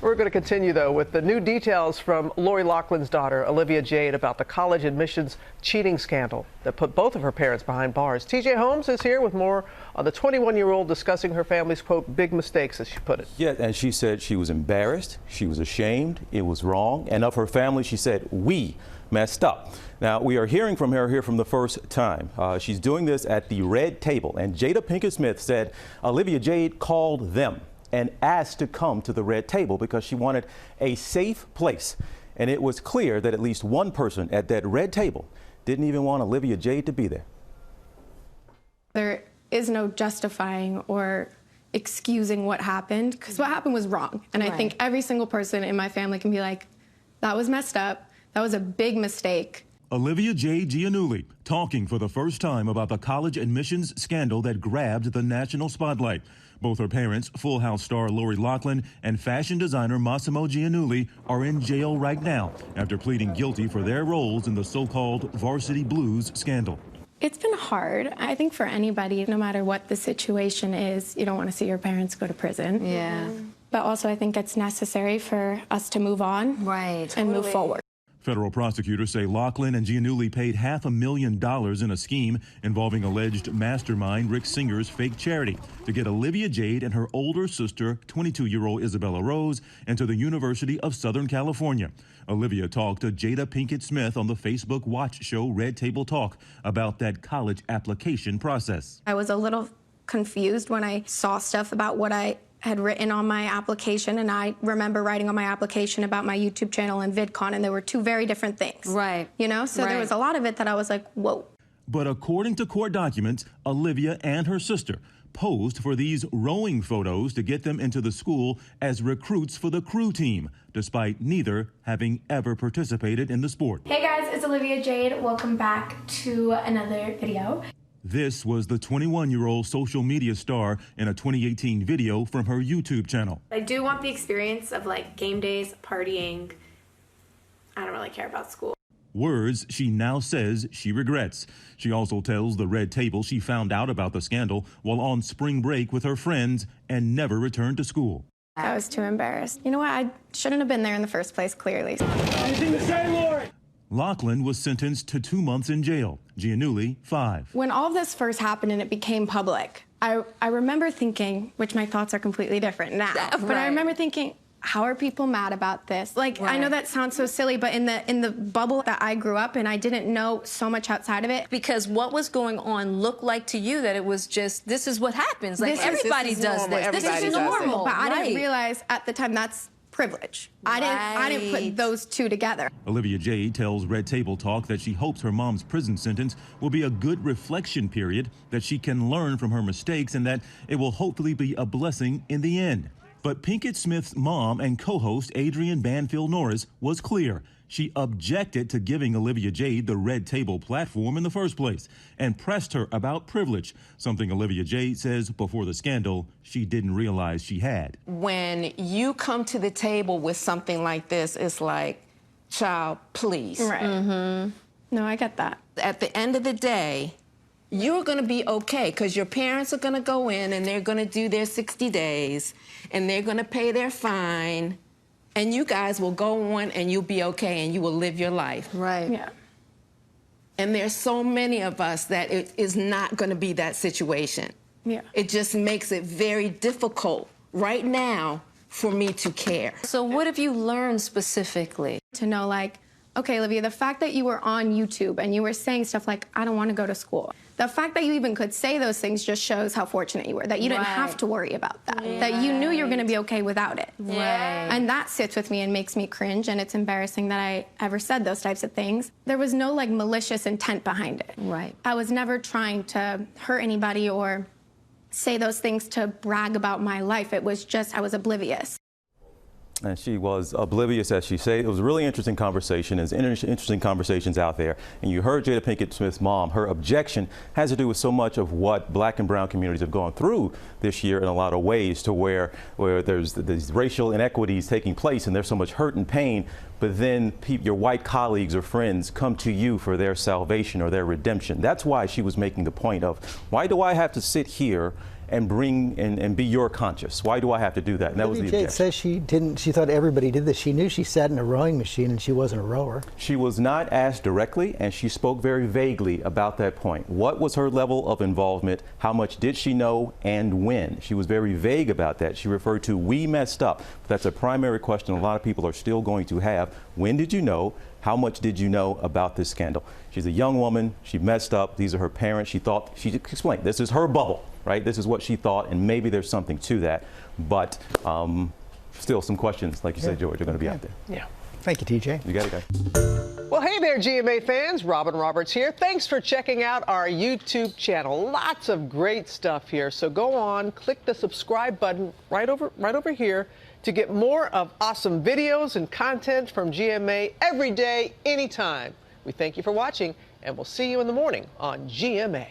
We're going to continue, though, with the new details from Lori Loughlin's daughter, Olivia Jade, about the college admissions cheating scandal that put both of her parents behind bars. TJ Holmes is here with more on the 21-year-old discussing her family's, quote, big mistakes, as she put it. Yeah, and she said she was embarrassed, she was ashamed, it was wrong, and of her family, she said, we messed up. Now, we are hearing from her here from the first time. She's doing this at the Red Table, and Jada Pinkett Smith said Olivia Jade called them and asked to come to the Red Table because she wanted a safe place. And it was clear that at least one person at that Red Table didn't even want Olivia Jade to be there. There is no justifying or excusing what happened, because what happened was wrong. And I think every single person in my family can be like, that was messed up. That was a big mistake. Olivia Jade Giannulli talking for the first time about the college admissions scandal that grabbed the national spotlight. Both her parents, Full House star Lori Loughlin and fashion designer Massimo Giannulli, are in jail right now after pleading guilty for their roles in the so-called Varsity Blues scandal. It's been hard. I think for anybody, no matter what the situation is, you don't want to see your parents go to prison. Yeah. But also I think it's necessary for us to move on and move forward. Federal prosecutors say Loughlin and Giannulli paid $500,000 in a scheme involving alleged mastermind Rick Singer's fake charity to get Olivia Jade and her older sister, 22-year-old Isabella Rose, into the University of Southern California. Olivia talked to Jada Pinkett Smith on the Facebook watch show Red Table Talk about that college application process. I was a little confused when I saw stuff about what I had written on my application, and I remember writing on my application about my YouTube channel and VidCon, and there were two very different things. Right. You know, so there was a lot of it that I was like, whoa. But according to court documents, Olivia and her sister posed for these rowing photos to get them into the school as recruits for the crew team, despite neither having ever participated in the sport. Hey guys, it's Olivia Jade. Welcome back to another video. This was the 21-year-old social media star in a 2018 video from her YouTube channel. I do want the experience of like game days, partying. I don't really care about school. Words she now says she regrets. She also tells the Red Table she found out about the scandal while on spring break with her friends and never returned to school. I was too embarrassed. You know what? I shouldn't have been there in the first place, clearly. Anything to say, Lori? Loughlin was sentenced to 2 months in jail. Giannulli, 5. When all of this first happened and it became public, I remember thinking, which my thoughts are completely different now, but I remember thinking, how are people mad about this? Like, I know that sounds so silly, but in the bubble that I grew up in, I didn't know so much outside of it. Because what was going on looked like to you that it was just, this is what happens. Like, everybody does this. This is normal. But I didn't realize at the time that's privilege. I didn't put those two together. Olivia Jade tells Red Table Talk that she hopes her mom's prison sentence will be a good reflection period, that she can learn from her mistakes, and that it will hopefully be a blessing in the end. But Pinkett Smith's mom and co-host Adrienne Banfield Norris was clear. She objected to giving Olivia Jade the Red Table platform in the first place and pressed her about privilege, something Olivia Jade says before the scandal she didn't realize she had. When you come to the table with something like this, it's like, child, please. Right. No, I get that. At the end of the day, you're going to be okay because your parents are going to go in and they're going to do their 60 days and they're going to pay their fine. And you guys will go on and you'll be okay and you will live your life. Right. Yeah. And there's so many of us that it is not going to be that situation. Yeah. It just makes it very difficult right now for me to care. So what have you learned specifically? To know, like, okay, Olivia, the fact that you were on YouTube and you were saying stuff like, I don't want to go to school. The fact that you even could say those things just shows how fortunate you were, that you didn't have to worry about that, that you knew you were going to be okay without it. And that sits with me and makes me cringe, and it's embarrassing that I ever said those types of things. There was no, like, malicious intent behind it. Right. I was never trying to hurt anybody or say those things to brag about my life. It was just, I was oblivious. And she was oblivious, as she said. It was a really interesting conversation. There's interesting conversations out there. And you heard Jada Pinkett Smith's mom. Her objection has to do with so much of what black and brown communities have gone through this year in a lot of ways, to where there's these racial inequities taking place and there's so much hurt and pain. But then your white colleagues or friends come to you for their salvation or their redemption. That's why she was making the point of, why do I have to sit here and bring and be your conscience? Why do I have to do that? And that was the Olivia Jade objection. says she didn't. She thought everybody did this. She knew she sat in a rowing machine and she wasn't a rower. She was not asked directly, and she spoke very vaguely about that point. What was her level of involvement? How much did she know, and when? She was very vague about that. She referred to "we messed up." That's a primary question a lot of people are still going to have. When did you know? How much did you know about this scandal? She's a young woman. She messed up. These are her parents. She thought, she explained, this is her bubble, right? This is what she thought, and maybe there's something to that. But still, some questions, like you said, George, are going to be out there. Yeah. Thank you, TJ. You got it, guys. Well, hey there, GMA fans. Robin Roberts here. Thanks for checking out our YouTube channel. Lots of great stuff here. So go on, click the subscribe button right over here to get more of awesome videos and content from GMA every day, anytime. We thank you for watching, and we'll see you in the morning on GMA.